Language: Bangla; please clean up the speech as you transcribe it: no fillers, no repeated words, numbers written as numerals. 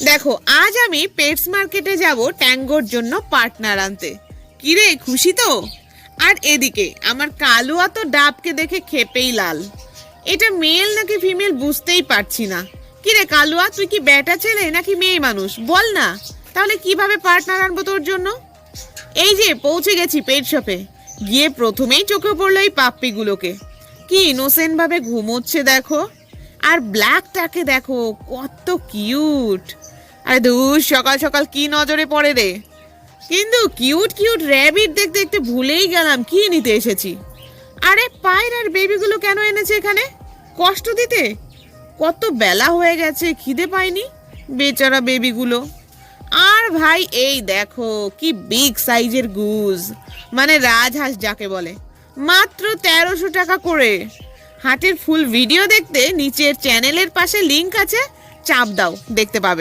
দেখো, আজ আমি পেটস মার্কেটে যাব ট্যাঙ্গোর জন্য পার্টনার আনতে। কিরে, খুশি তো? আর এদিকে আমার কালুয়া তো ডাবকে দেখে খেপেই লাল। এটা মেল নাকি ফিমেল বুঝতেই পারছি না। কিরে কালুয়া, তুই কি বেটা ছেলে নাকি মেয়ে মানুষ বল না, তাহলে কিভাবে পার্টনার আনবো তোর জন্য? এই যে পৌঁছে গেছি পেট শপে। গিয়ে প্রথমেই চোখে পড়লো এই পাপ্পিগুলোকে। কি ইনোসেন্ট ভাবে ঘুমোচ্ছে দেখো। আর ব্ল্যাকটাকে দেখো, কত কিউট। আরে ধুর, সকাল সকাল কি নজরে পড়ে রে। কিন্তু কিউট কিউট র্যাবিট দেখতে দেখতে ভুলেই গেলাম কি নিতে এসেছি। আরে পায়ের আর বেবিগুলো কেন এনেছে এখানে? কষ্ট দিতে? কত বেলা হয়ে গেছে, খিদে পায়নি বেচারা বেবিগুলো। আর ভাই এই দেখো কি বিগ সাইজের গুজ, মানে রাজহাঁস যাকে বলে, মাত্র 1300 টাকা করে। হাটের ফুল ভিডিও দেখতে নিচের চ্যানেলের পাশে লিংক আছে, চাপ দাও, দেখতে পাবে।